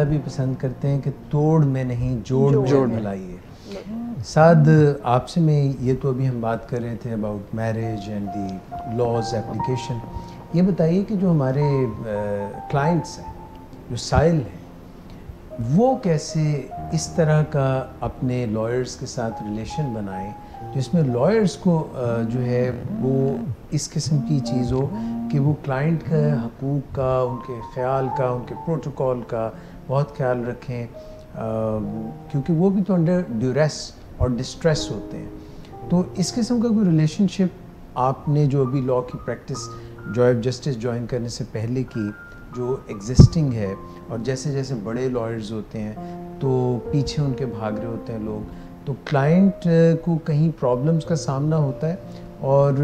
भी पसंद करते हैं कि तोड़ में नहीं जोड़ में लाइए। साद, आपसे मैं ये तो अभी हम बात कर रहे थे about marriage and the laws application. ये बताइए कि जो हमारे क्लाइंट्स हैं, जो साइल हैं, वो कैसे इस तरह का अपने लॉयर्स के साथ रिलेशन बनाएं जिसमें लॉयर्स को जो है वो इस किस्म की चीज़ हो कि वो क्लाइंट के हकूक़ का, उनके ख़्याल का, उनके प्रोटोकॉल का बहुत ख्याल रखें, क्योंकि वो भी तो अंडर ड्यूरेस और डिस्ट्रेस होते हैं। तो इस किस्म का कोई रिलेशनशिप आपने जो अभी लॉ की practice Joy of justice join करने से पहले की जो एग्जिस्टिंग है, और जैसे जैसे बड़े लॉयर्स होते हैं तो पीछे उनके भाग रहे होते हैं लोग, तो क्लाइंट को कहीं प्रॉब्लम्स का सामना होता है और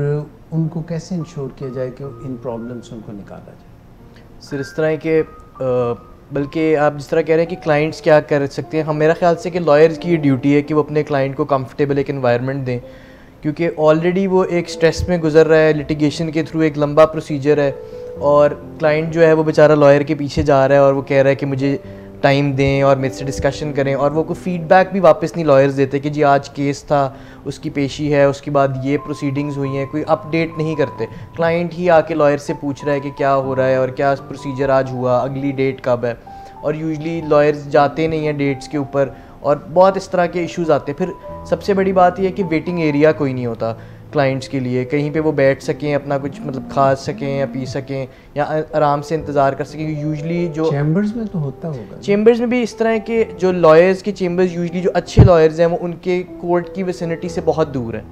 उनको कैसे इंश्योर किया जाए कि इन प्रॉब्लम्स उनको निकाला जाए? सर इस तरह के बल्कि आप जिस तरह कह रहे हैं कि क्लाइंट्स क्या कर सकते हैं, हम मेरा ख्याल से कि लॉयर्स की ये ड्यूटी है कि वो अपने क्लाइंट को कंफर्टेबल एक एनवायरनमेंट दें, क्योंकि ऑलरेडी वो एक स्ट्रेस में गुजर रहा है, लिटिगेशन के थ्रू एक लंबा प्रोसीजर है, और क्लाइंट जो है वो बेचारा लॉयर के पीछे जा रहा है और वो कह रहा है कि मुझे टाइम दें और मेरे से डिस्कशन करें, और वो कोई फीडबैक भी वापस नहीं लॉयर्स देते कि जी आज केस था, उसकी पेशी है, उसके बाद ये प्रोसीडिंग्स हुई हैं, कोई अपडेट नहीं करते। क्लाइंट ही आके लॉयर से पूछ रहा है कि क्या हो रहा है और क्या प्रोसीजर आज हुआ, अगली डेट कब है, और यूजुअली लॉयर्स जाते नहीं हैं डेट्स के ऊपर, और बहुत इस तरह के इश्यूज़ आते हैं। फिर सबसे बड़ी बात यह है कि वेटिंग एरिया कोई नहीं होता क्लाइंट्स के लिए, कहीं पे वो बैठ सकें, अपना कुछ मतलब खा सकें या पी सकें या आराम से इंतज़ार कर सकें। यूजुअली जो चैम्बर्स में तो होता होगा, चेम्बर्स में भी इस तरह के जो लॉयर्स के चेम्बर्स, यूजुअली जो अच्छे लॉयर्स हैं वो उनके कोर्ट की विसिनिटी से बहुत दूर हैं,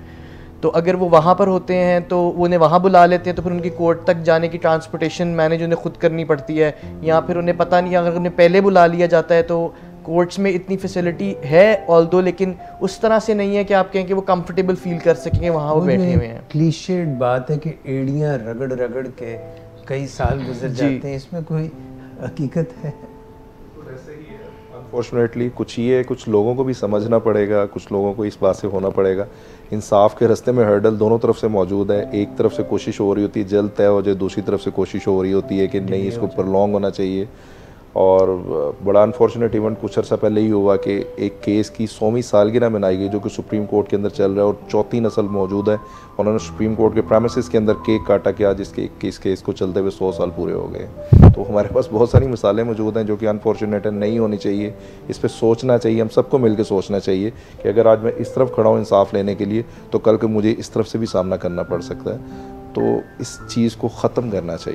तो अगर वो वहाँ पर होते हैं तो वो उन्हें वहाँ बुला लेते हैं, तो फिर उनकी कोर्ट तक जाने की ट्रांसपोर्टेशन मैनेज उन्हें खुद करनी पड़ती है, या फिर उन्हें पता नहीं, अगर उन्हें पहले बुला लिया जाता है तो कोर्ट्स में इतनी फैसिलिटी है ऑल्दो, लेकिन उस तरह से नहीं है कि आप कहें कि वो कंफर्टेबल फील कर सकेंगे वहाँ वो बैठे हुए हैं। क्लीशेड बात है कि एड़ियाँ रगड़ रगड़ के कई साल गुजर जाते हैं, इसमें कोई हकीकत है? अनफॉर्चुनेटली कुछ लोगों को भी समझना पड़ेगा, कुछ लोगों को इस बात से होना पड़ेगा। इंसाफ के रास्ते में हर्डल दोनों तरफ से मौजूद है। एक तरफ से कोशिश हो रही होती है जल्द तय हो जाए, दूसरी तरफ से कोशिश हो रही होती है कि नहीं, इसको प्रलॉन्ग होना चाहिए। और बड़ा अनफॉर्चुनेट इवेंट कुछ अर्सा पहले ही हुआ कि एक केस की 100वीं सालगिरह मनाई गई जो कि सुप्रीम कोर्ट के अंदर चल रहा है, और चौथी नस्ल मौजूद है। उन्होंने सुप्रीम कोर्ट के प्रेमिसेस के अंदर केक काटा कि आज इस केस को चलते हुए 100 साल पूरे हो गए। तो हमारे पास बहुत सारी मिसालें मौजूद हैं जो कि अनफॉर्चुनेट है, नहीं होनी चाहिए। इस पर सोचना चाहिए, हम सबको मिलकर सोचना चाहिए कि अगर आज मैं इस तरफ खड़ा हूँ इंसाफ लेने के लिए, तो कल को मुझे इस तरफ से भी सामना करना पड़ सकता है। तो इस चीज़ को ख़त्म करना चाहिए।